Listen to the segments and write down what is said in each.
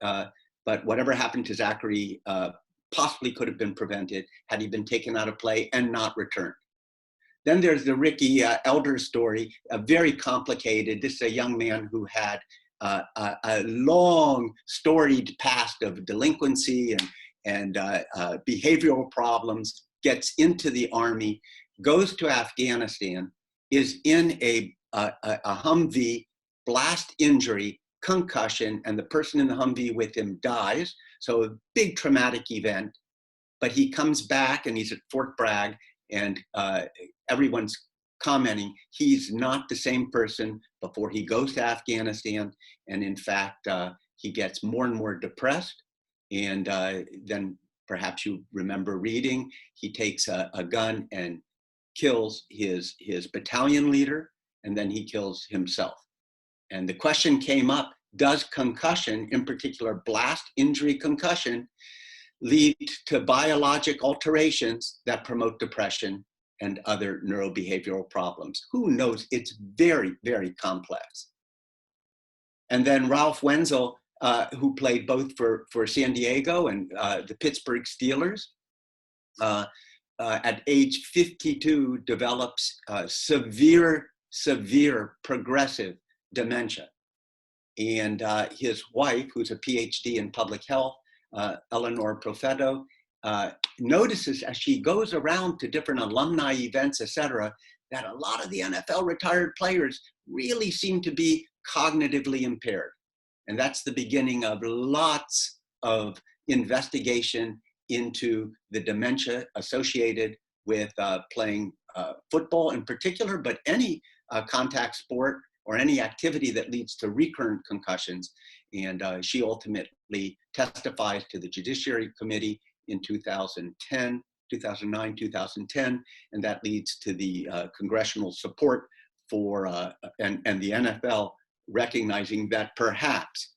but whatever happened to Zachary possibly could have been prevented had he been taken out of play and not returned. Then there's the Ricky Elder story, very complicated. This is a young man who had a long storied past of delinquency and behavioral problems, gets into the army, goes to Afghanistan, is in a Humvee, blast injury, concussion, and the person in the Humvee with him dies. So a big traumatic event, but he comes back and he's at Fort Bragg, and everyone's commenting he's not the same person before he goes to Afghanistan. And in fact, he gets more and more depressed. And then perhaps you remember reading, he takes a gun and kills his battalion leader, and then he kills himself. And the question came up, does concussion, in particular blast injury concussion, lead to biologic alterations that promote depression and other neurobehavioral problems? Who knows? It's very, very complex. And then Ralph Wenzel, who played both for San Diego and the Pittsburgh Steelers, at age 52 develops severe progressive dementia. And his wife, who's a PhD in public health, Eleanor Profetto, notices as she goes around to different alumni events, et cetera, that a lot of the NFL retired players really seem to be cognitively impaired. And that's the beginning of lots of investigation into the dementia associated with playing football in particular, but any contact sport or any activity that leads to recurrent concussions. And she ultimately testifies to the Judiciary Committee in 2009, 2010, and that leads to the congressional support for, and the NFL recognizing that perhaps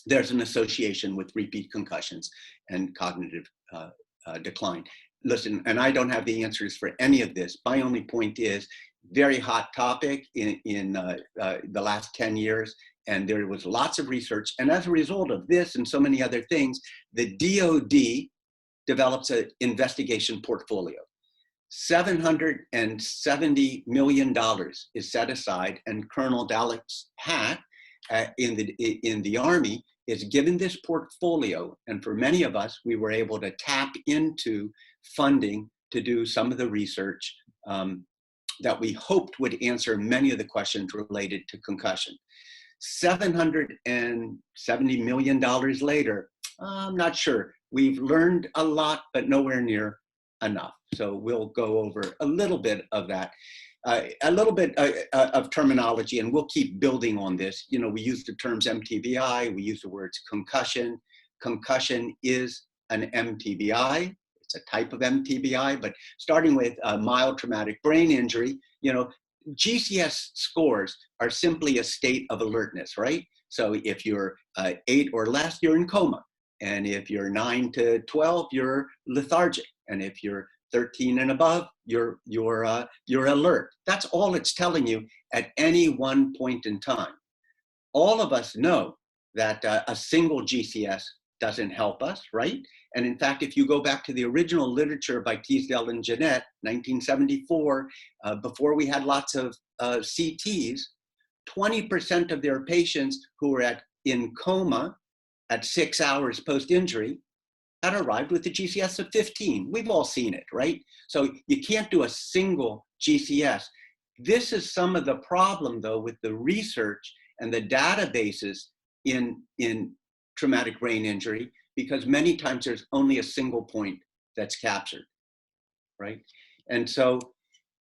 there's an association with repeat concussions and cognitive decline. Listen, and I don't have the answers for any of this. My only point is, very hot topic in the last 10 years, and there was lots of research. And as a result of this and so many other things, the DOD develops an investigation portfolio. $770 million is set aside, and Colonel Dallas Hack in the Army is given this portfolio. And for many of us, we were able to tap into funding to do some of the research that we hoped would answer many of the questions related to concussion. $770 million later, I'm not sure. We've learned a lot, but nowhere near enough. So we'll go over a little bit of that, a little bit of terminology, and we'll keep building on this. You know, we use the terms MTBI, we use the words concussion. Concussion is an MTBI. It's a type of MTBI, but starting with mild traumatic brain injury, you know, GCS scores are simply a state of alertness, right? So if you're 8 or less, you're in coma. And if you're 9 to 12, you're lethargic. And if you're 13 and above, you're alert. That's all it's telling you at any one point in time. All of us know that a single GCS doesn't help us, right? And in fact, if you go back to the original literature by Teasdale and Jeanette, 1974, before we had lots of CTs, 20% of their patients who were in coma at 6 hours post-injury had arrived with a GCS of 15. We've all seen it, right? So you can't do a single GCS. This is some of the problem, though, with the research and the databases in traumatic brain injury, because many times there's only a single point that's captured, right? And so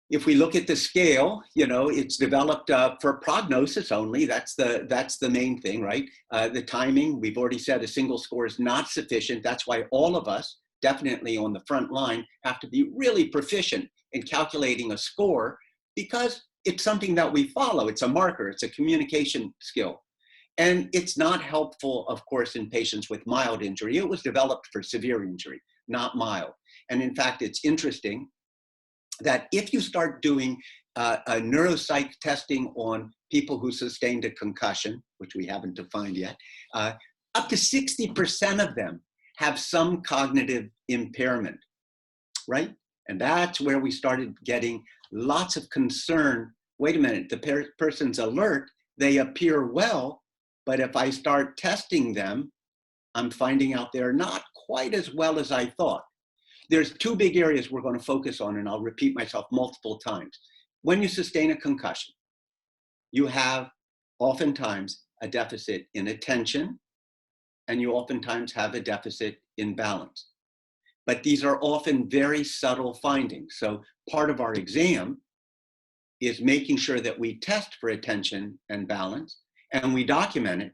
if we look at the scale, you know, it's developed for prognosis only. That's the main thing, right? The timing, we've already said a single score is not sufficient. That's why all of us, definitely on the front line, have to be really proficient in calculating a score, because it's something that we follow. It's a marker, it's a communication skill. And it's not helpful, of course, in patients with mild injury. It was developed for severe injury, not mild. And in fact, it's interesting that if you start doing a neuropsych testing on people who sustained a concussion, which we haven't defined yet, Up to 60% of them have some cognitive impairment, right? And that's where we started getting lots of concern. Wait a minute, the person's alert, they appear well, but if I start testing them, I'm finding out they're not quite as well as I thought. There's two big areas we're going to focus on, and I'll repeat myself multiple times. When you sustain a concussion, you have oftentimes a deficit in attention, and you oftentimes have a deficit in balance. But these are often very subtle findings. So part of our exam is making sure that we test for attention and balance, and we document it.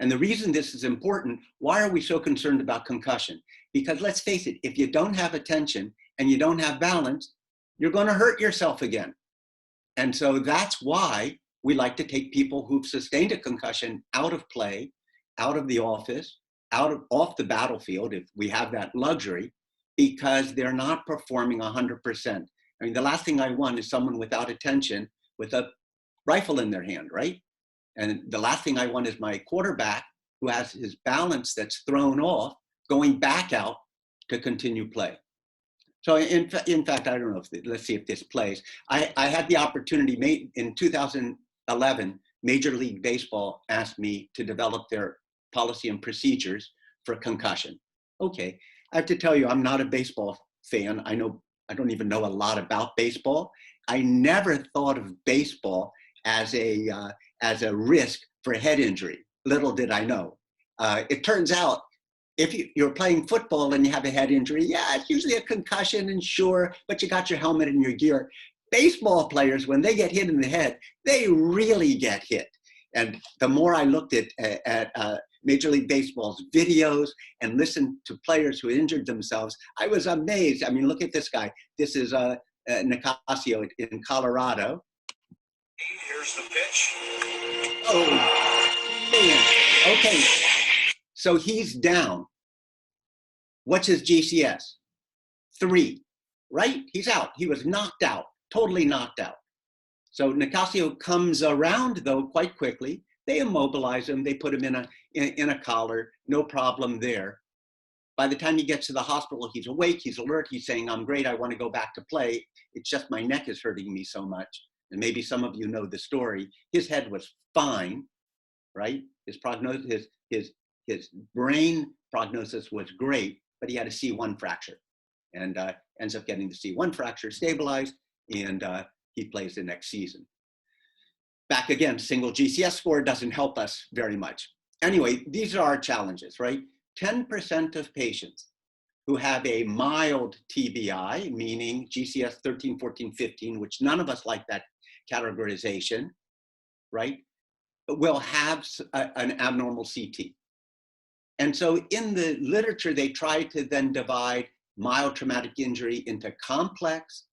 And the reason this is important, why are we so concerned about concussion? Because let's face it, if you don't have attention and you don't have balance, you're going to hurt yourself again. And so that's why we like to take people who've sustained a concussion out of play, out of the office, off the battlefield, if we have that luxury, because they're not performing 100%. I mean, the last thing I want is someone without attention with a rifle in their hand, right? And the last thing I want is my quarterback who has his balance that's thrown off, going back out to continue play. So in fact, I don't know if, let's see if this plays. I had the opportunity in 2011, Major League Baseball asked me to develop their policy and procedures for concussion. Okay, I have to tell you, I'm not a baseball fan. I don't even know a lot about baseball. I never thought of baseball as a risk for head injury. Little did I know. It turns out, if you're playing football and you have a head injury, yeah, it's usually a concussion, and sure, but you got your helmet and your gear. Baseball players, when they get hit in the head, they really get hit. And the more I looked at Major League Baseball's videos and listened to players who injured themselves, I was amazed. I mean, look at this guy. This is Nicasio in Colorado. Here's the pitch. Oh, man. Okay. So he's down. What's his GCS? 3, right? He's out. He was knocked out, totally knocked out. So Nicasio comes around, though, quite quickly. They immobilize him. They put him in a collar. No problem there. By the time he gets to the hospital, he's awake. He's alert. He's saying, I'm great. I want to go back to play. It's just my neck is hurting me so much. And maybe some of you know the story. His head was fine, right? His prognosis, his brain prognosis was great, but he had a C1 fracture, and ends up getting the C1 fracture stabilized, and he plays the next season. Back again, single GCS score doesn't help us very much. Anyway, these are our challenges, right? 10% of patients who have a mild TBI, meaning GCS 13, 14, 15, which none of us like that categorization, right, will have an abnormal CT. And so in the literature, they try to then divide mild traumatic injury into complex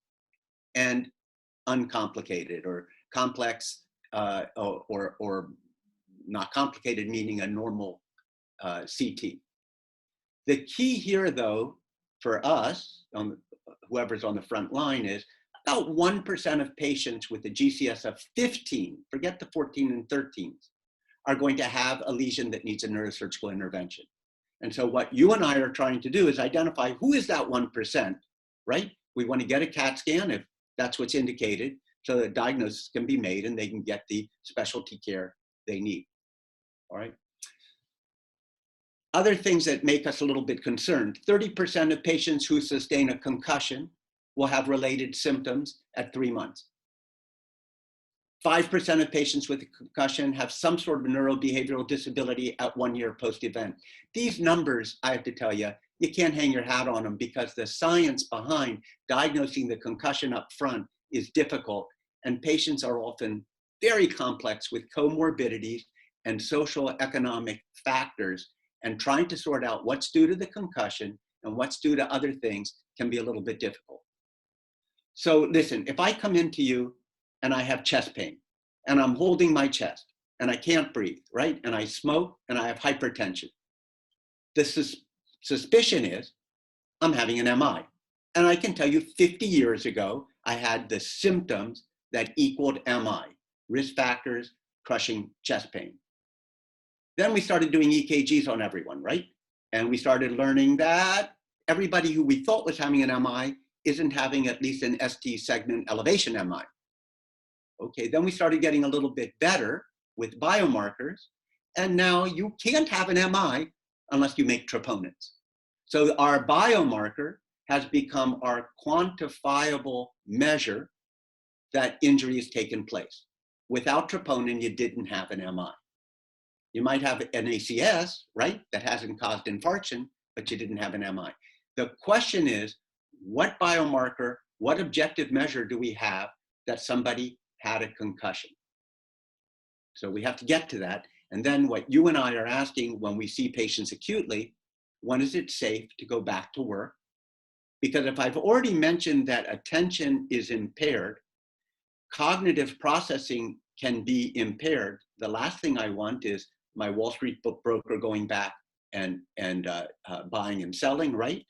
and uncomplicated, or complex or not complicated, meaning a normal CT. The key here, though, for us, whoever's on the front line, is about 1% of patients with a GCS of 15, forget the 14 and 13s, are going to have a lesion that needs a neurosurgical intervention. And so what you and I are trying to do is identify who is that 1%, right? We want to get a CAT scan if that's what's indicated, so that a diagnosis can be made and they can get the specialty care they need, all right? Other things that make us a little bit concerned, 30% of patients who sustain a concussion will have related symptoms at 3 months. 5% of patients with a concussion have some sort of neurobehavioral disability at 1 year post-event. These numbers, I have to tell you, you can't hang your hat on them, because the science behind diagnosing the concussion up front is difficult, and patients are often very complex with comorbidities and social economic factors, and trying to sort out what's due to the concussion and what's due to other things can be a little bit difficult. So listen, if I come into you and I have chest pain, and I'm holding my chest, and I can't breathe, right? And I smoke, and I have hypertension. The suspicion is I'm having an MI. And I can tell you 50 years ago, I had the symptoms that equaled MI, risk factors, crushing chest pain. Then we started doing EKGs on everyone, right? And we started learning that everybody who we thought was having an MI isn't having at least an ST segment elevation MI. Okay, then we started getting a little bit better with biomarkers, and now you can't have an MI unless you make troponins. So our biomarker has become our quantifiable measure that injury has taken place. Without troponin, you didn't have an MI. You might have an ACS, right, that hasn't caused infarction, but you didn't have an MI. The question is, what biomarker, what objective measure do we have that somebody had a concussion? So we have to get to that. And then what you and I are asking when we see patients acutely, when is it safe to go back to work? Because if I've already mentioned that attention is impaired, cognitive processing can be impaired, the last thing I want is my Wall Street broker going back and buying and selling, right?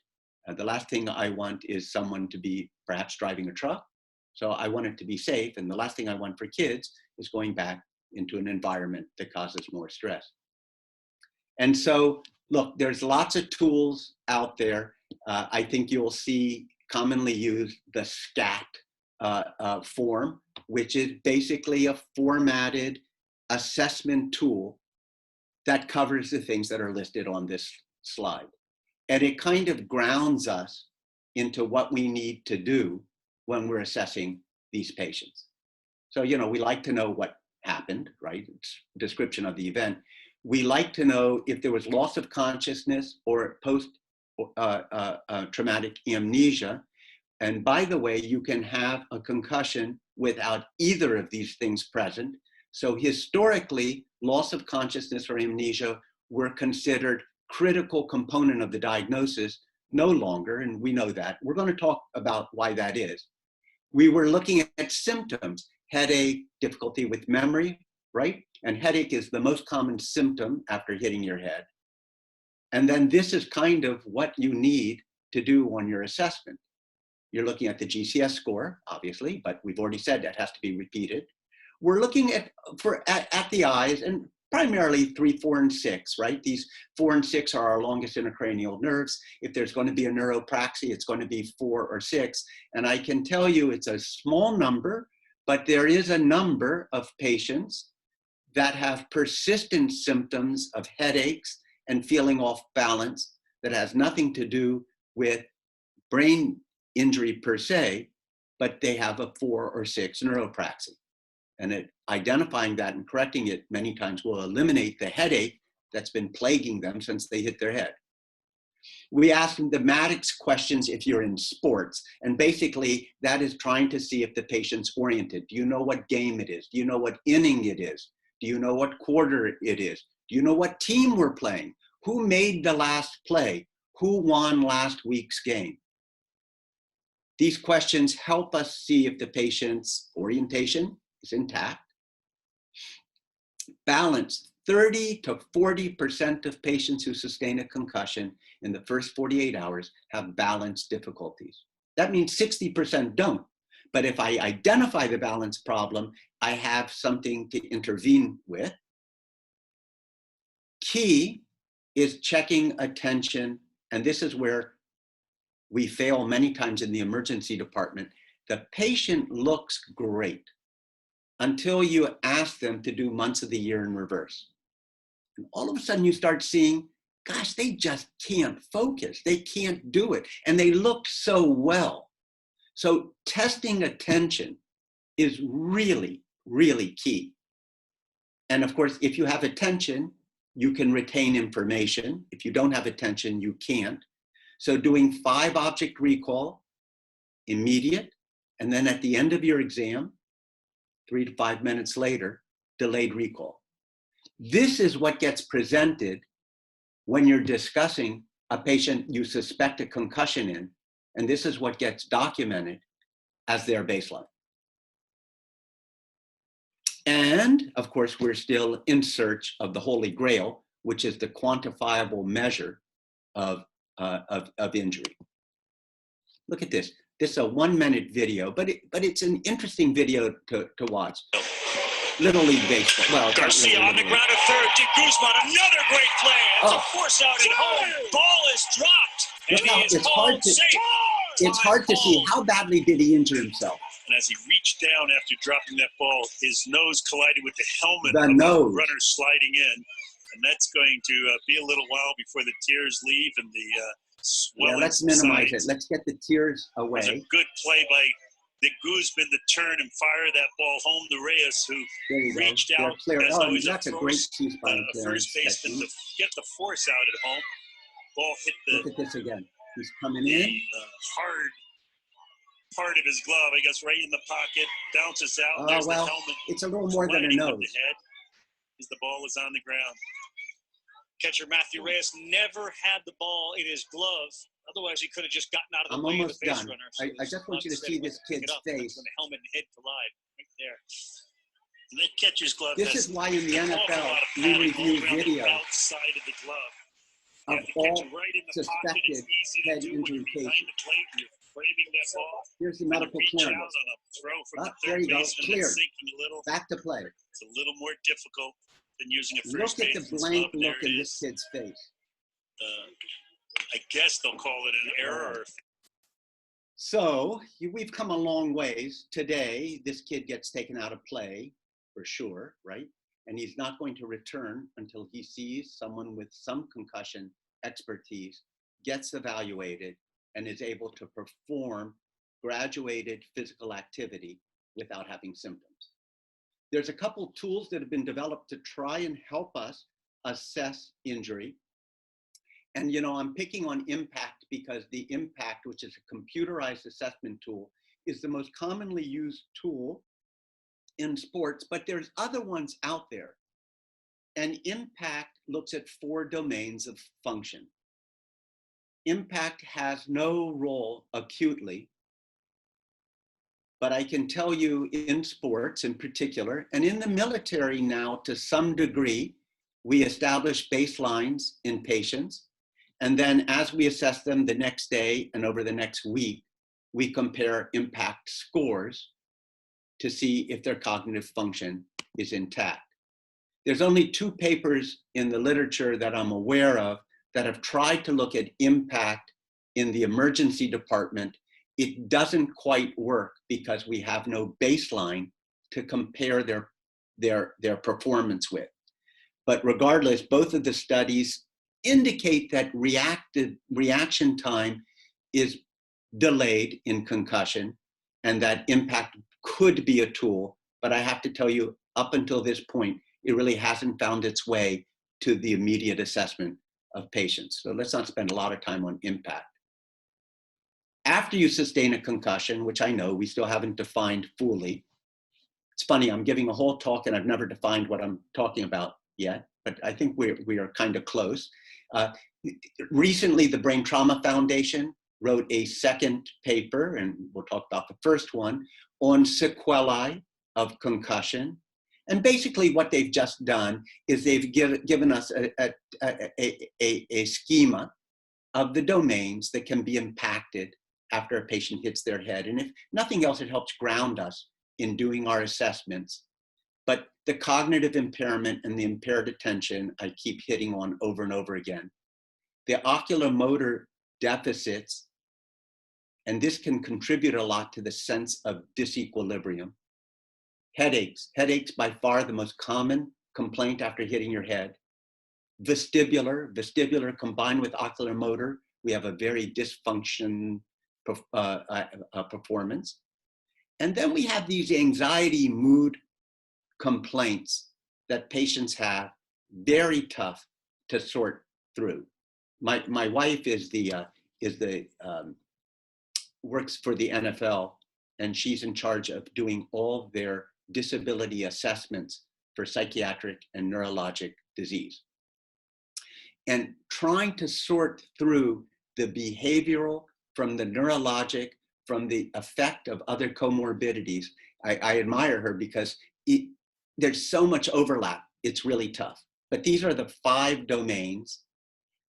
The last thing I want is someone to be perhaps driving a truck. So I want it to be safe. And the last thing I want for kids is going back into an environment that causes more stress. And so, look, there's lots of tools out there. I think you'll see commonly used the SCAT form, which is basically a formatted assessment tool that covers the things that are listed on this slide. And it kind of grounds us into what we need to do when we're assessing these patients. So, you know, we like to know what happened, right? It's description of the event. We like to know if there was loss of consciousness or post-traumatic amnesia. And by the way, you can have a concussion without either of these things present. So historically, loss of consciousness or amnesia were considered critical component of the diagnosis, no longer, and we know that. We're going to talk about why that is. We were looking at symptoms, headache, difficulty with memory, right? And headache is the most common symptom after hitting your head. And then this is kind of what you need to do on your assessment. You're looking at the GCS score, obviously, but we've already said that has to be repeated. We're looking at the eyes, and primarily 3, 4, and 6, right? These 4 and 6 are our longest intracranial nerves. If there's going to be a neuropraxy, it's going to be 4 or 6. And I can tell you it's a small number, but there is a number of patients that have persistent symptoms of headaches and feeling off balance that has nothing to do with brain injury per se, but they have a 4 or 6 neuropraxy. And identifying that and correcting it many times will eliminate the headache that's been plaguing them since they hit their head. We ask them the Maddox questions if you're in sports. And basically, that is trying to see if the patient's oriented. Do you know what game it is? Do you know what inning it is? Do you know what quarter it is? Do you know what team we're playing? Who made the last play? Who won last week's game? These questions help us see if the patient's orientation is intact. Balance, 30 to 40% of patients who sustain a concussion in the first 48 hours have balance difficulties. That means 60% don't. But if I identify the balance problem, I have something to intervene with. Key is checking attention, and this is where we fail many times in the emergency department. The patient looks great until you ask them to do months of the year in reverse. And all of a sudden you start seeing, gosh, they just can't focus. They can't do it. And they looked so well. So testing attention is really, really key. And of course, if you have attention, you can retain information. If you don't have attention, you can't. So doing 5 object recall, immediate, and then at the end of your exam, 3 to 5 minutes later, delayed recall. This is what gets presented when you're discussing a patient you suspect a concussion in, and this is what gets documented as their baseline. And of course, we're still in search of the Holy Grail, which is the quantifiable measure of injury. Look at this. This is a 1-minute video, but it's an interesting video to watch. Little League baseball. Well, Garcia on the ground at third. De Guzman, another great play. It's a force out at home. Ball is dropped. And he is called safe. It's hard to see how badly did he injure himself. And as he reached down after dropping that ball, his nose collided with the helmet The of nose. the runner sliding in. And that's going to be a little while before the tears leave and the swelling. Yeah, let's minimize subsides. it. Let's get the tears It was a away. good play by De Guzman to turn and fire that ball home to Reyes, who There you go. reached They're out. clear. As Oh, always, that's a great C-spine a clearance first baseman to technique. get the force out at home. Ball hit Look the at this again. He's coming in. hard part of his glove, I guess, right in the pocket. Bounces out. Oh, There's well, the helmet. it's a little more than a Landing on nose. the head as the ball is on the ground. Catcher Matthew Reyes never had the ball in his glove. Otherwise, he could have just gotten out of the I'm way almost of the base done. runner. I just want you to see this kid's face. When the helmet and head collide, right there. And that catcher's glove This has is why in the an awful NFL lot of we padding review all around video the outside of the glove. of You have to all catch it right in the pocket. suspected It's easy to head do when injury you're behind cases. the plate. You're framing that ball. Here's the And you medical reach out clearance. on a throw from the There third you go. baseman Cleared. that's sinking a little. Back to play. It's a little more difficult than using a Look first at the baseman's blank glove. There look it in is. this kid's face. I guess they'll call it an error. So we've come a long ways. Today, this kid gets taken out of play for sure, right? And he's not going to return until he sees someone with some concussion expertise, gets evaluated, and is able to perform graduated physical activity without having symptoms. There's a couple tools that have been developed to try and help us assess injury. And, you know, I'm picking on IMPACT because the IMPACT, which is a computerized assessment tool, is the most commonly used tool in sports, but there's other ones out there. And IMPACT looks at 4 domains of function. IMPACT has no role acutely, but I can tell you in sports in particular, and in the military now to some degree, we establish baselines in patients. And then as we assess them the next day and over the next week, we compare IMPACT scores to see if their cognitive function is intact. There's only 2 papers in the literature that I'm aware of that have tried to look at IMPACT in the emergency department. It doesn't quite work because we have no baseline to compare their performance with. But regardless, both of the studies indicate that reaction time is delayed in concussion and that IMPACT could be a tool, but I have to tell you, up until this point, it really hasn't found its way to the immediate assessment of patients. So let's not spend a lot of time on IMPACT. After you sustain a concussion, which I know we still haven't defined fully, it's funny, I'm giving a whole talk and I've never defined what I'm talking about yet, but I think we are kind of close. Recently, the Brain Trauma Foundation wrote a second paper, and we'll talk about the first one, on sequelae of concussion. And basically what they've just done is they've given us a schema of the domains that can be impacted after a patient hits their head. And if nothing else, it helps ground us in doing our assessments. But the cognitive impairment and the impaired attention, I keep hitting on over and over again. The oculomotor deficits, and this can contribute a lot to the sense of disequilibrium. Headaches by far the most common complaint after hitting your head. Vestibular combined with oculomotor, we have a very dysfunction performance. And then we have these anxiety mood complaints that patients have, very tough to sort through. My wife works for the NFL, and she's in charge of doing all their disability assessments for psychiatric and neurologic disease. And trying to sort through the behavioral from the neurologic, from the effect of other comorbidities, I admire her because there's so much overlap, it's really tough. But these are the 5 domains.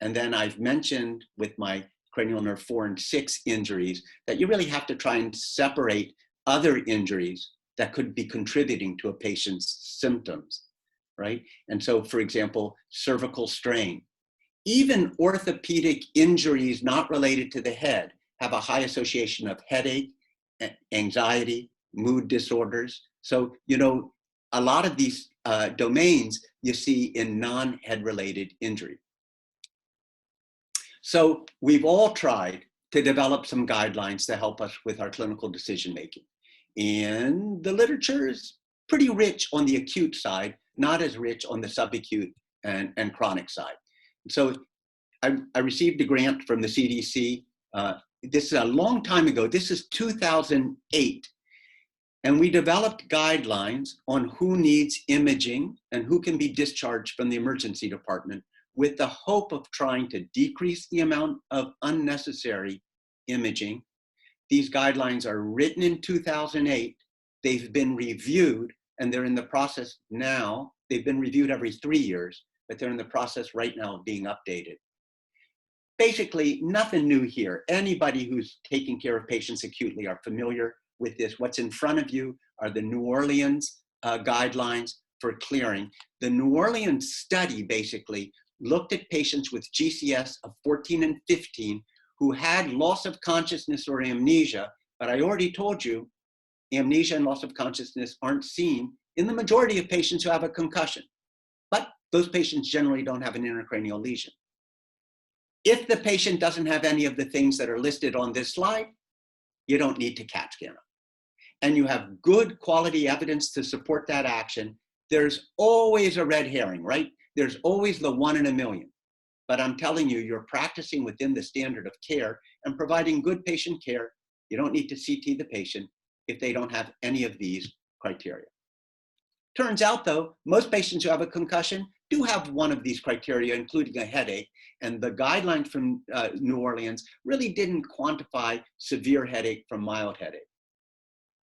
And then I've mentioned with my cranial nerve 4 and 6 injuries that you really have to try and separate other injuries that could be contributing to a patient's symptoms, right? And so, for example, cervical strain. Even orthopedic injuries not related to the head have a high association of headache, anxiety, mood disorders. So, you know, a lot of these domains you see in non-head related injury. So we've all tried to develop some guidelines to help us with our clinical decision making. And the literature is pretty rich on the acute side, not as rich on the subacute and chronic side. So I received a grant from the CDC. This is a long time ago. This is 2008. And we developed guidelines on who needs imaging and who can be discharged from the emergency department with the hope of trying to decrease the amount of unnecessary imaging. These guidelines are written in 2008. They've been reviewed, and they're in the process now. They've been reviewed every 3 years, but they're in the process right now of being updated. Basically, nothing new here. Anybody who's taking care of patients acutely are familiar with this. What's in front of you are the New Orleans guidelines for clearing. The New Orleans study basically looked at patients with GCS of 14 and 15 who had loss of consciousness or amnesia, but I already told you, amnesia and loss of consciousness aren't seen in the majority of patients who have a concussion, but those patients generally don't have an intracranial lesion. If the patient doesn't have any of the things that are listed on this slide, you don't need to CAT scan them. And you have good quality evidence to support that action. There's always a red herring, right? There's always the 1 in a million. But I'm telling you, you're practicing within the standard of care and providing good patient care. You don't need to CT the patient if they don't have any of these criteria. Turns out though, most patients who have a concussion do have one of these criteria, including a headache. And the guidelines from New Orleans really didn't quantify severe headache from mild headache.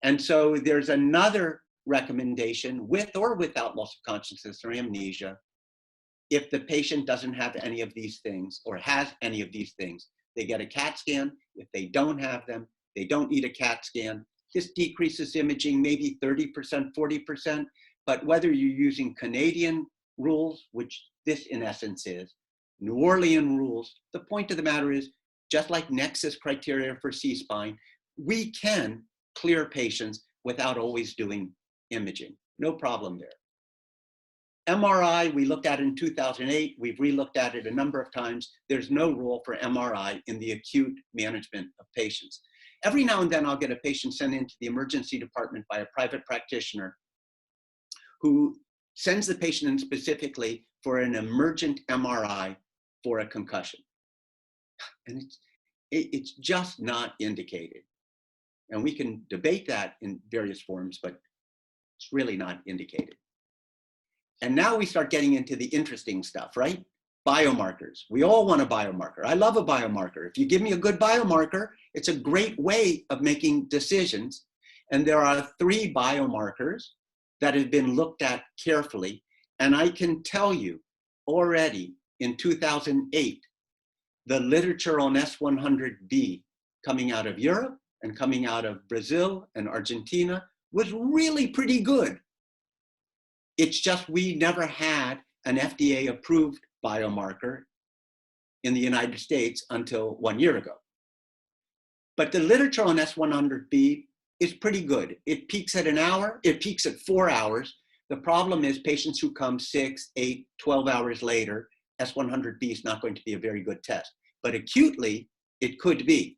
And so there's another recommendation, with or without loss of consciousness or amnesia. If the patient doesn't have any of these things or has any of these things, they get a CAT scan. If they don't have them, they don't need a CAT scan. This decreases imaging maybe 30%, 40%, but whether you're using Canadian rules, which this in essence is, New Orleans rules, the point of the matter is, just like Nexus criteria for C-spine, we can clear patients without always doing imaging. No problem there. MRI, we looked at in 2008. We've re-looked at it a number of times. There's no role for MRI in the acute management of patients. Every now and then I'll get a patient sent into the emergency department by a private practitioner who sends the patient in specifically for an emergent MRI for a concussion. And it's just not indicated. And we can debate that in various forms, but it's really not indicated. And now we start getting into the interesting stuff, right? Biomarkers. We all want a biomarker. I love a biomarker. If you give me a good biomarker, it's a great way of making decisions. And there are 3 biomarkers that have been looked at carefully. And I can tell you already in 2008, the literature on S100B coming out of Europe and coming out of Brazil and Argentina was really pretty good. It's just we never had an FDA approved biomarker in the United States until 1 year ago. But the literature on S100B is pretty good. It peaks at an hour, it peaks at 4 hours. The problem is patients who come 6, 8, 12 hours later, S100B is not going to be a very good test. But acutely, it could be.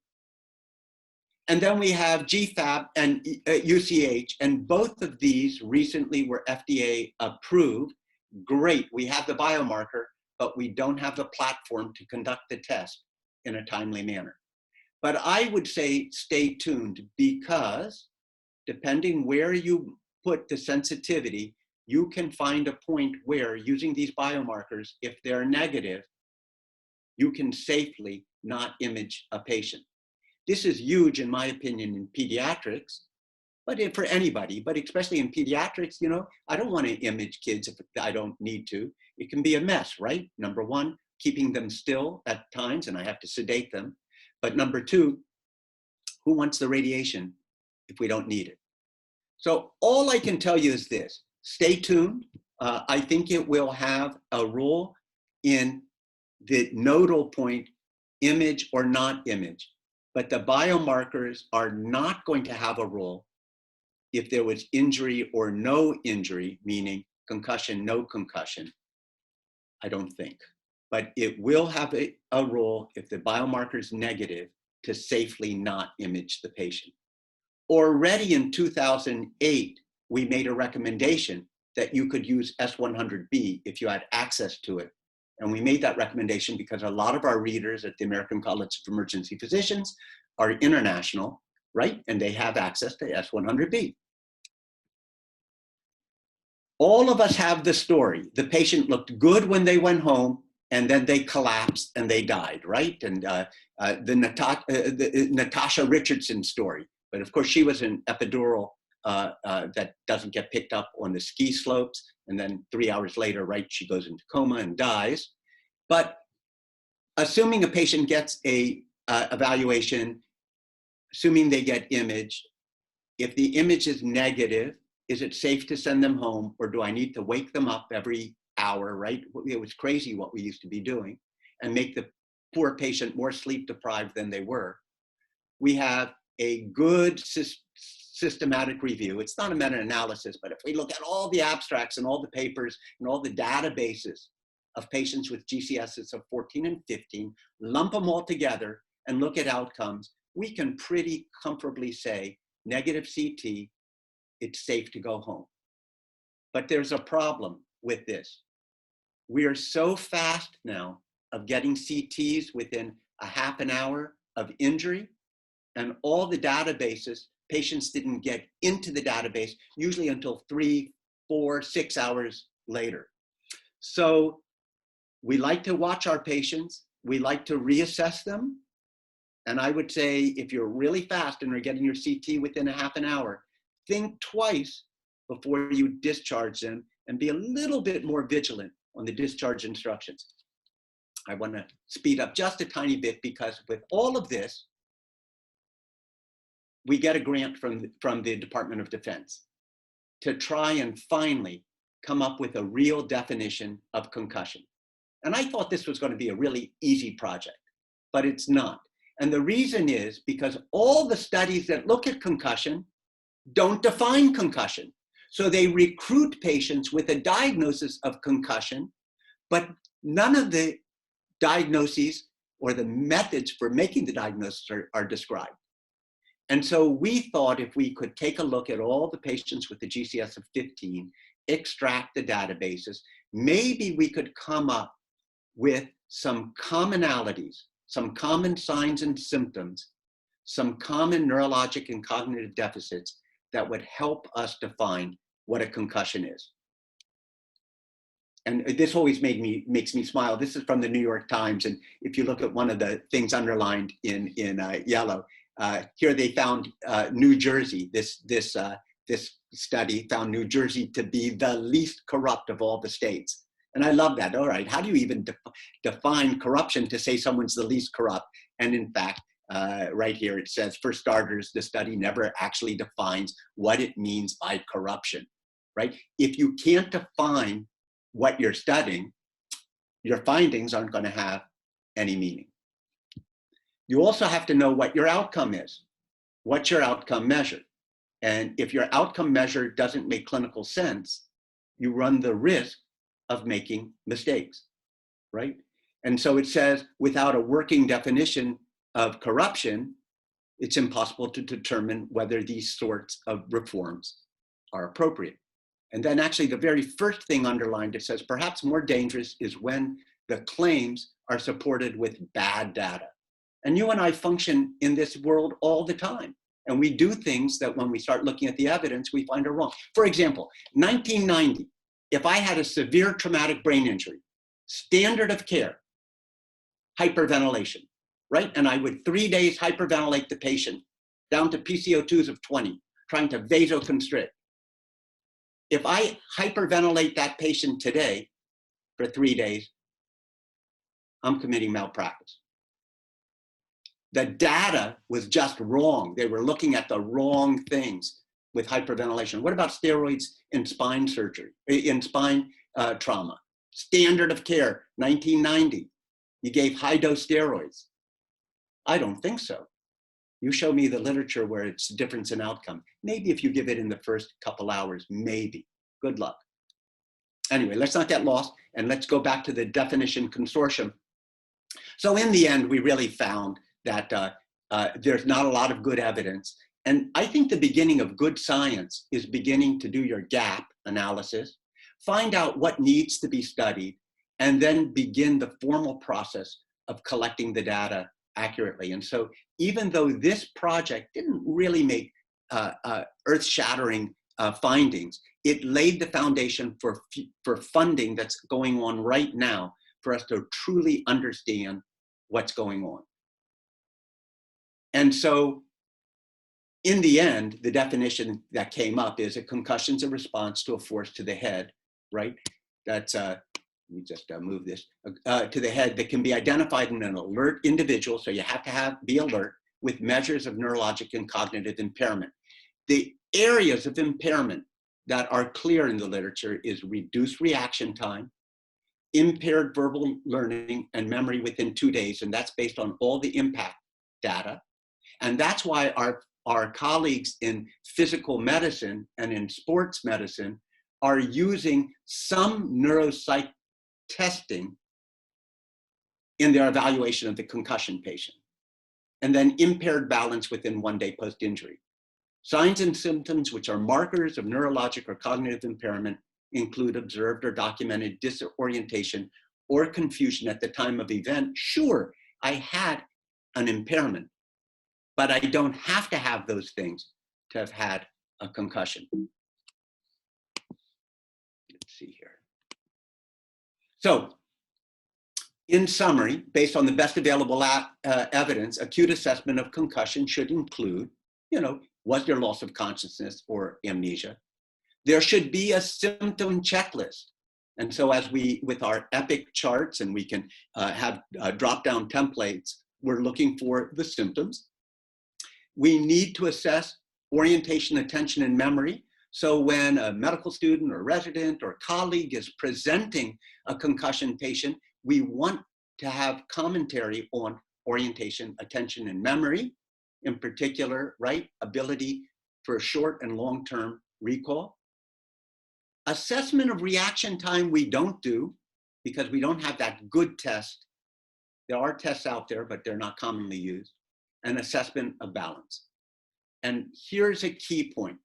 And then we have GFAP and UCH, and both of these recently were FDA approved. Great, we have the biomarker, but we don't have the platform to conduct the test in a timely manner. But I would say stay tuned, because depending where you put the sensitivity, you can find a point where using these biomarkers, if they're negative, you can safely not image a patient. This is huge, in my opinion, in pediatrics, but for anybody, but especially in pediatrics, you know, I don't want to image kids if I don't need to. It can be a mess, right? Number one, keeping them still at times, and I have to sedate them. But number two, who wants the radiation if we don't need it? So all I can tell you is this: stay tuned. I think it will have a role in the nodal point, image or not image. But the biomarkers are not going to have a role if there was injury or no injury, meaning concussion, no concussion, I don't think. But it will have a role if the biomarker is negative to safely not image the patient. Already in 2008, we made a recommendation that you could use S100B if you had access to it. And we made that recommendation because a lot of our readers at the American College of Emergency Physicians are international, right? And they have access to S100B. All of us have the story. The patient looked good when they went home, and then they collapsed and they died, right? And the Natasha Richardson story. But of course, she was an epidural that doesn't get picked up on the ski slopes. And then 3 hours later, right, she goes into coma and dies. But assuming a patient gets a evaluation, assuming they get imaged, if the image is negative, is it safe to send them home, or do I need to wake them up every hour, right? It was crazy what we used to be doing, and make the poor patient more sleep deprived than they were. We have a good systematic review. It's not a meta-analysis, but if we look at all the abstracts and all the papers and all the databases of patients with GCSs of 14 and 15, lump them all together and look at outcomes, we can pretty comfortably say negative CT, it's safe to go home. But there's a problem with this. We are so fast now of getting CTs within a half an hour of injury, and all the databases, patients didn't get into the database usually until 3, 4, 6 hours later. So we like to watch our patients. We like to reassess them. And I would say if you're really fast and are getting your CT within a half an hour, think twice before you discharge them, and be a little bit more vigilant on the discharge instructions. I want to speed up just a tiny bit because with all of this, we get a grant from the Department of Defense to try and finally come up with a real definition of concussion. And I thought this was going to be a really easy project, but it's not. And the reason is because all the studies that look at concussion don't define concussion. So they recruit patients with a diagnosis of concussion, but none of the diagnoses or the methods for making the diagnosis are described. And so we thought if we could take a look at all the patients with the GCS of 15, extract the databases, maybe we could come up with some commonalities, some common signs and symptoms, some common neurologic and cognitive deficits that would help us define what a concussion is. And this always makes me smile. This is from the New York Times. And if you look at one of the things underlined in yellow, here they found New Jersey. This study found New Jersey to be the least corrupt of all the states. And I love that. All right, how do you even define corruption to say someone's the least corrupt? And in fact, right here it says, for starters, the study never actually defines what it means by corruption, right? If you can't define what you're studying, your findings aren't going to have any meaning. You also have to know what your outcome is. What's your outcome measure? And if your outcome measure doesn't make clinical sense, you run the risk of making mistakes, right? And so it says, without a working definition of corruption, it's impossible to determine whether these sorts of reforms are appropriate. And then actually the very first thing underlined, it says, perhaps more dangerous is when the claims are supported with bad data. And you and I function in this world all the time. And we do things that when we start looking at the evidence, we find are wrong. For example, 1990, if I had a severe traumatic brain injury, standard of care, hyperventilation, right? And I would 3 days hyperventilate the patient down to PCO2s of 20, trying to vasoconstrict. If I hyperventilate that patient today for 3 days, I'm committing malpractice. The data was just wrong. They were looking at the wrong things. with hyperventilation. What about steroids in spine surgery, in spine trauma? Standard of care, 1990. You gave high-dose steroids. I don't think so. You show me the literature where it's a difference in outcome. Maybe if you give it in the first couple hours, maybe. Good luck. Anyway, let's not get lost, and let's go back to the definition consortium. So in the end, we really found that there's not a lot of good evidence. And I think the beginning of good science is beginning to do your gap analysis, find out what needs to be studied, and then begin the formal process of collecting the data accurately. And so even though this project didn't really make earth-shattering findings, it laid the foundation for funding that's going on right now for us to truly understand what's going on. And so in the end, the definition that came up is a concussion's a response to a force to the head, right? That's, let me just move this, to the head that can be identified in an alert individual, so you have to be alert, with measures of neurologic and cognitive impairment. The areas of impairment that are clear in the literature is reduced reaction time, impaired verbal learning and memory within 2 days, and that's based on all the impact data. And that's why our colleagues in physical medicine and in sports medicine are using some neuropsych testing in their evaluation of the concussion patient, and then impaired balance within 1 day post-injury. Signs and symptoms which are markers of neurologic or cognitive impairment include observed or documented disorientation or confusion at the time of event. Sure, I had an impairment, but I don't have to have those things to have had a concussion. Let's see here. So, in summary, based on the best available evidence, acute assessment of concussion should include, was there loss of consciousness or amnesia? There should be a symptom checklist. And so as with our EPIC charts, and we can have drop-down templates, we're looking for the symptoms. We need to assess orientation, attention, and memory. So when a medical student or resident or colleague is presenting a concussion patient, we want to have commentary on orientation, attention, and memory, in particular, right? Ability for short and long-term recall. Assessment of reaction time we don't do because we don't have that good test. There are tests out there, but they're not commonly used. And assessment of balance. And here's a key point.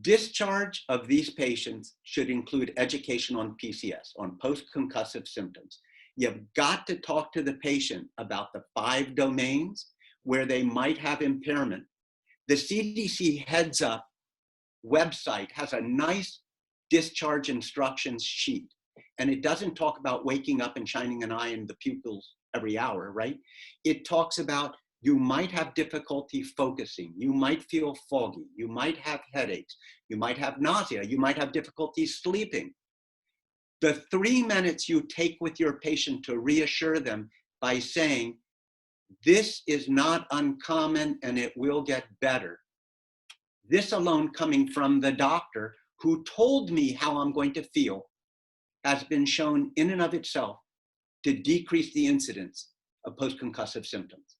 Discharge of these patients should include education on PCS, on post-concussive symptoms. You've got to talk to the patient about the 5 domains where they might have impairment. The CDC Heads Up website has a nice discharge instructions sheet, and it doesn't talk about waking up and shining an eye in the pupils every hour, right? It talks about you might have difficulty focusing, you might feel foggy, you might have headaches, you might have nausea, you might have difficulty sleeping. The 3 minutes you take with your patient to reassure them by saying, this is not uncommon and it will get better. This alone, coming from the doctor who told me how I'm going to feel, has been shown in and of itself to decrease the incidence of post-concussive symptoms.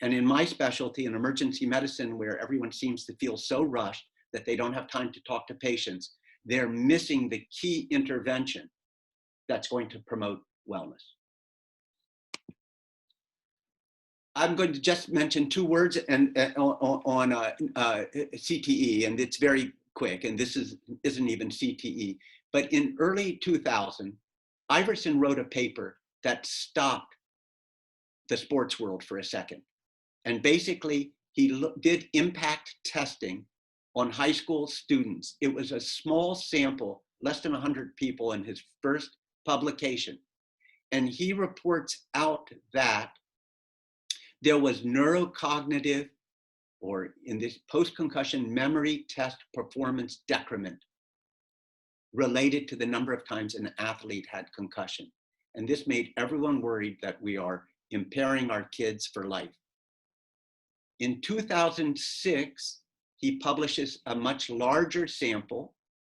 And in my specialty, in emergency medicine, where everyone seems to feel so rushed that they don't have time to talk to patients, they're missing the key intervention that's going to promote wellness. I'm going to just mention 2 words on CTE, and it's very quick, and this isn't even CTE. But in early 2000, Iverson wrote a paper that stopped the sports world for a second. And basically, he did impact testing on high school students. It was a small sample, less than 100 people in his first publication. And he reports out that there was neurocognitive, or in this post-concussion memory test performance decrement related to the number of times an athlete had concussion. And this made everyone worried that we are impairing our kids for life. In 2006, he publishes a much larger sample,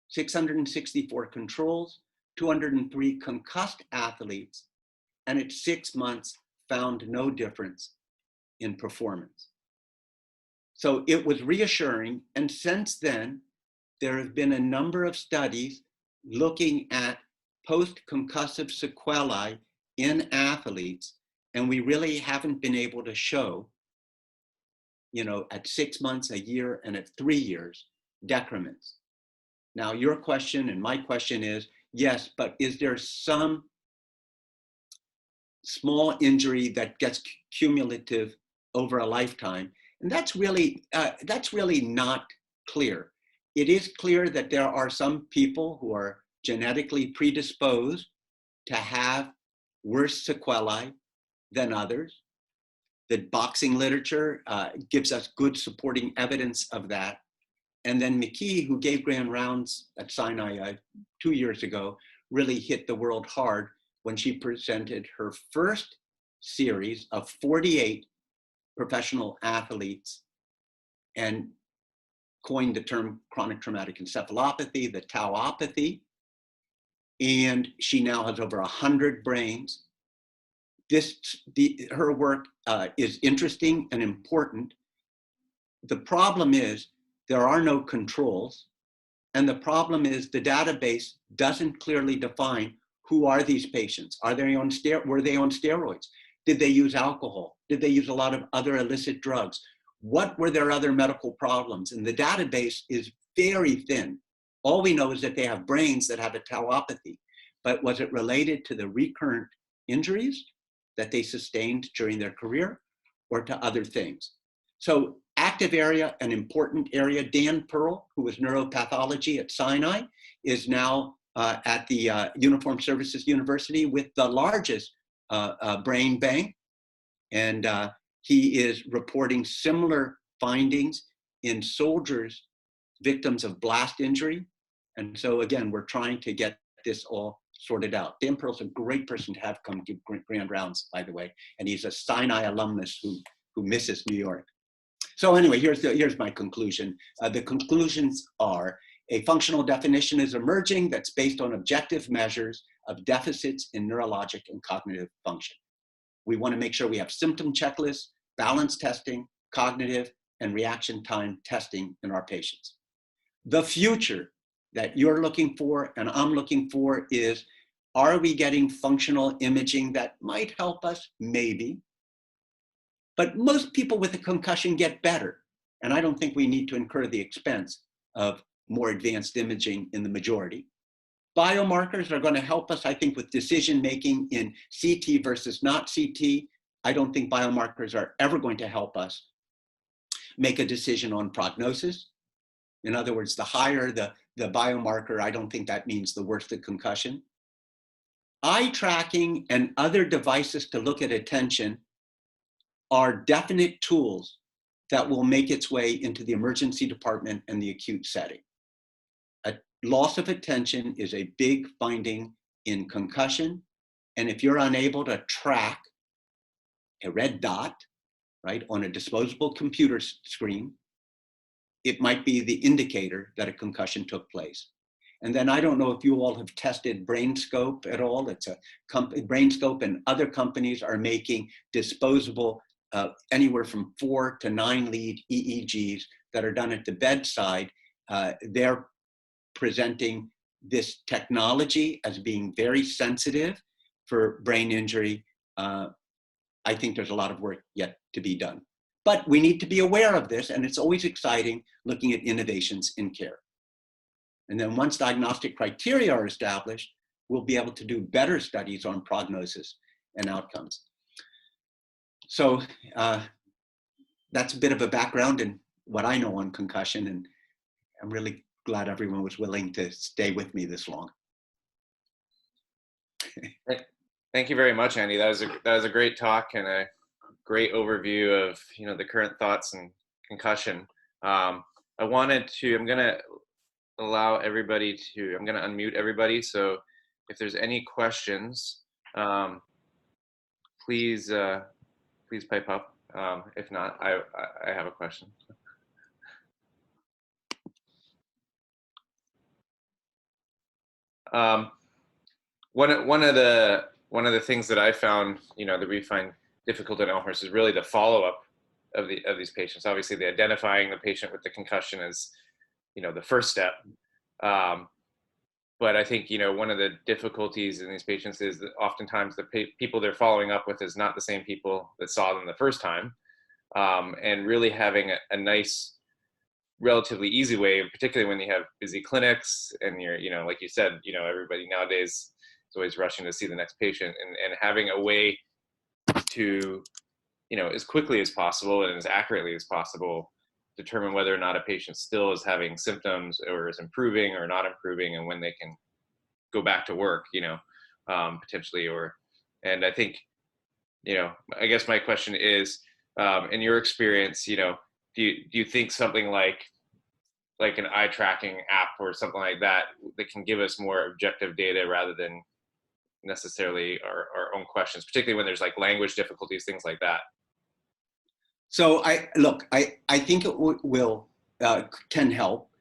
664 controls, 203 concussed athletes, and at 6 months found no difference in performance. So it was reassuring. And since then, there have been a number of studies looking at post-concussive sequelae in athletes, and we really haven't been able to show, at 6 months, a year, and at 3 years, decrements. Now, your question and my question is, yes, but is there some small injury that gets cumulative over a lifetime? And that's really not clear. It is clear that there are some people who are genetically predisposed to have worse sequelae than others. The boxing literature gives us good supporting evidence of that. And then McKee, who gave grand rounds at Sinai 2 years ago, really hit the world hard when she presented her first series of 48 professional athletes and coined the term chronic traumatic encephalopathy, the Tauropathy. And she now has over 100 brains. Her work is interesting and important. The problem is there are no controls. And the problem is the database doesn't clearly define who are these patients. Were they on steroids? Did they use alcohol? Did they use a lot of other illicit drugs? What were their other medical problems? And the database is very thin. All we know is that they have brains that have a tauopathy, but was it related to the recurrent injuries that they sustained during their career or to other things? So active area, an important area. Dan Pearl, who was neuropathology at Sinai, is now at the Uniformed Services University with the largest brain bank. And he is reporting similar findings in soldiers, victims of blast injury. And so again, we're trying to get this all sorted out. Dan Pearl's a great person to have come give grand rounds, by the way. And he's a Sinai alumnus who misses New York. So anyway, here's my conclusion. The conclusions are a functional definition is emerging that's based on objective measures of deficits in neurologic and cognitive function. We want to make sure we have symptom checklists, balance testing, cognitive, and reaction time testing in our patients. The future that you're looking for and I'm looking for is, are we getting functional imaging that might help us? Maybe. But most people with a concussion get better. And I don't think we need to incur the expense of more advanced imaging in the majority. Biomarkers are going to help us, I think, with decision-making in CT versus not CT. I don't think biomarkers are ever going to help us make a decision on prognosis. In other words, the higher the biomarker, I don't think that means the worse the concussion. Eye tracking and other devices to look at attention are definite tools that will make its way into the emergency department and the acute setting. A loss of attention is a big finding in concussion. And if you're unable to track a red dot, right, on a disposable computer screen, it might be the indicator that a concussion took place. And then I don't know if you all have tested BrainScope at all. It's a BrainScope, and other companies are making disposable anywhere from 4 to 9 lead EEGs that are done at the bedside. They're presenting this technology as being very sensitive for brain injury. I think there's a lot of work yet to be done. But we need to be aware of this, and it's always exciting looking at innovations in care. And then once diagnostic criteria are established, we'll be able to do better studies on prognosis and outcomes. So that's a bit of a background in what I know on concussion, and I'm really glad everyone was willing to stay with me this long. Thank you very much, Andy. That was a great talk and a great overview of the current thoughts and concussion. I'm gonna allow everybody to. I'm gonna unmute everybody. So if there's any questions, please pipe up. If not, I have a question. One of the things that I found, that we find difficult at Elmhurst is really the follow-up of these patients. Obviously, the identifying the patient with the concussion is, the first step. But I think, one of the difficulties in these patients is that oftentimes the people they're following up with is not the same people that saw them the first time. And really having a nice, relatively easy way, particularly when you have busy clinics and you're, like you said, everybody nowadays is always rushing to see the next patient, and having a way to, as quickly as possible and as accurately as possible, determine whether or not a patient still is having symptoms or is improving or not improving, and when they can go back to work, potentially. And I think, I guess my question is, in your experience, do you think something like an eye tracking app or something like that can give us more objective data rather than necessarily our own questions, particularly when there's like language difficulties, things like that? So I think it can help,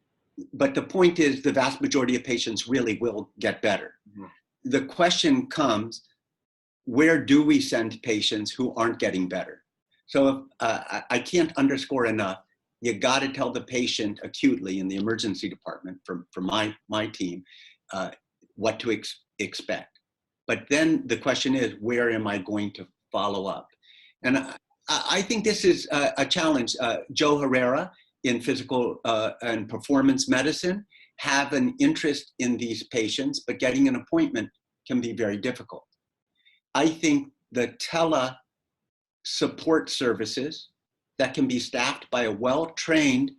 but the point is the vast majority of patients really will get better. Mm-hmm. The question comes, where do we send patients who aren't getting better? So I can't underscore enough, you got to tell the patient acutely in the emergency department from my team what to expect. But then the question is, where am I going to follow up? And I think this is a challenge. Joe Herrera in physical and performance medicine have an interest in these patients, but getting an appointment can be very difficult. I think the tele support services that can be staffed by a well-trained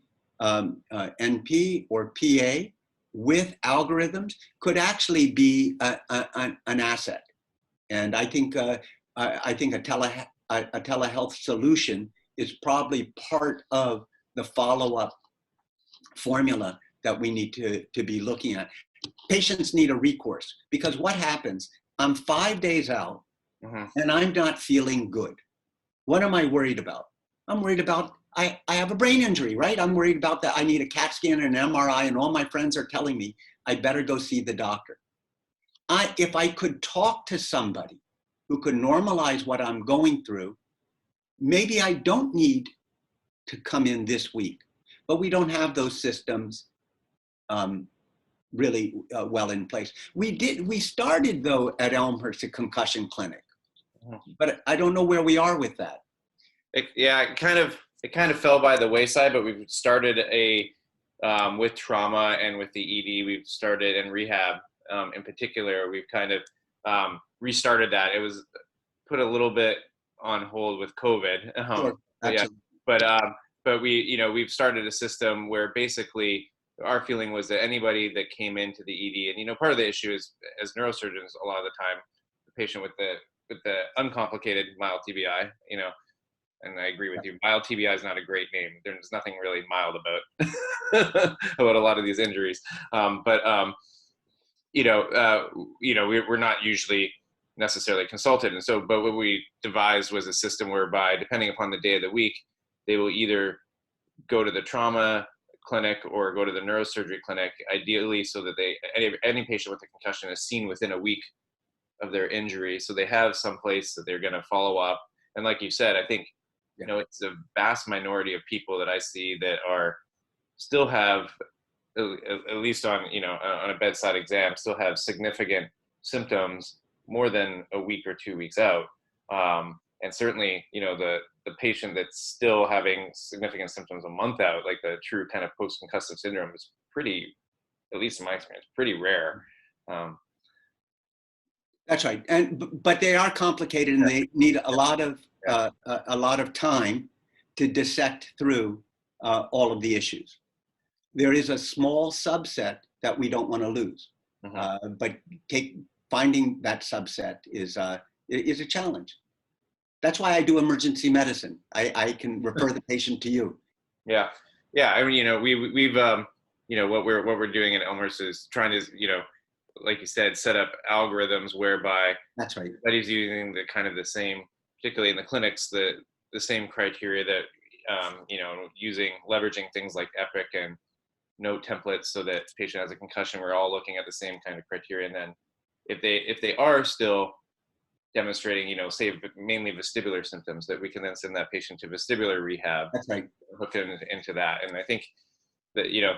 NP or PA with algorithms could actually be an asset. And I think a telehealth solution is probably part of the follow-up formula that we need to be looking at. Patients need a recourse, because what happens, I'm 5 days out and I'm not feeling good. What am I worried about? I'm worried about, I have a brain injury, right? I'm worried about that. I need a CAT scan and an MRI, and all my friends are telling me I better go see the doctor. If I could talk to somebody who could normalize what I'm going through, maybe I don't need to come in this week. But we don't have those systems really well in place. We started though at Elmhurst a concussion clinic, but I don't know where we are with that. It kind of fell by the wayside, but we've started with trauma and with the ED, we've started, and rehab in particular, we've kind of restarted that. It was put a little bit on hold with COVID. Sure, but we've started a system where basically our feeling was that anybody that came into the ED, and part of the issue is, as neurosurgeons, a lot of the time, the patient with the uncomplicated mild TBI, and I agree with you, mild TBI is not a great name. There's nothing really mild about about a lot of these injuries. We're not usually necessarily consulted, and so, but what we devised was a system whereby, depending upon the day of the week, they will either go to the trauma clinic or go to the neurosurgery clinic, ideally so that any patient with a concussion is seen within a week of their injury, so they have some place that they're going to follow up. And like you said, I think it's a vast minority of people that I see that are still have, at least on a bedside exam, still have significant symptoms more than a week or 2 weeks out. And certainly, the patient that's still having significant symptoms a month out, like the true kind of post-concussive syndrome, is pretty, at least in my experience, pretty rare. That's right, but they are complicated, and they need a lot of time to dissect through all of the issues. There is a small subset that we don't want to lose, but finding that subset is a challenge. That's why I do emergency medicine. I can refer the patient to you. Yeah. I mean, we've what we're doing at Elmhurst is trying to, like you said, set up algorithms whereby that's right, everybody's using the same, particularly in the clinics, the same criteria that leveraging things like Epic and note templates so that patient has a concussion, we're all looking at the same kind of criteria. And then if they are still demonstrating, you know, say mainly vestibular symptoms, that we can then send that patient to vestibular rehab. That's right. Hook into that. And I think that, you know,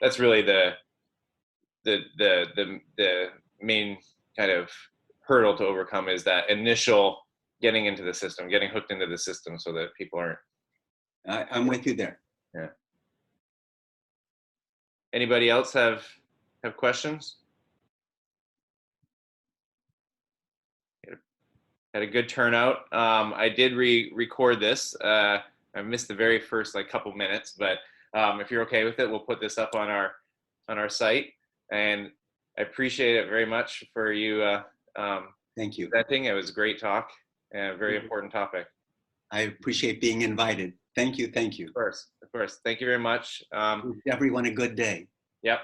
that's really the main kind of hurdle to overcome, is that initial getting into the system, getting hooked into the system, so that people aren't. I'm with you there. Yeah. Anybody else have questions? Had a good turnout. I did record this. I missed the very first like couple minutes, but if you're okay with it, we'll put this up on our site. And I appreciate it very much for you. Thank you. Presenting. It was a great talk and a very important topic. I appreciate being invited. Thank you. Thank you. Of course. Thank you very much. Wish everyone a good day. Yep.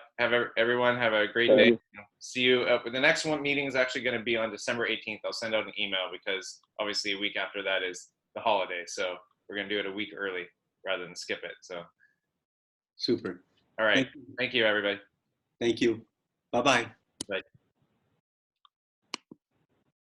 Everyone have a great day. See you. The next one meeting is actually going to be on December 18th. I'll send out an email because obviously a week after that is the holiday. So we're going to do it a week early rather than skip it. So. Super. All right. Thank you, everybody. Thank you. Bye-bye. Bye.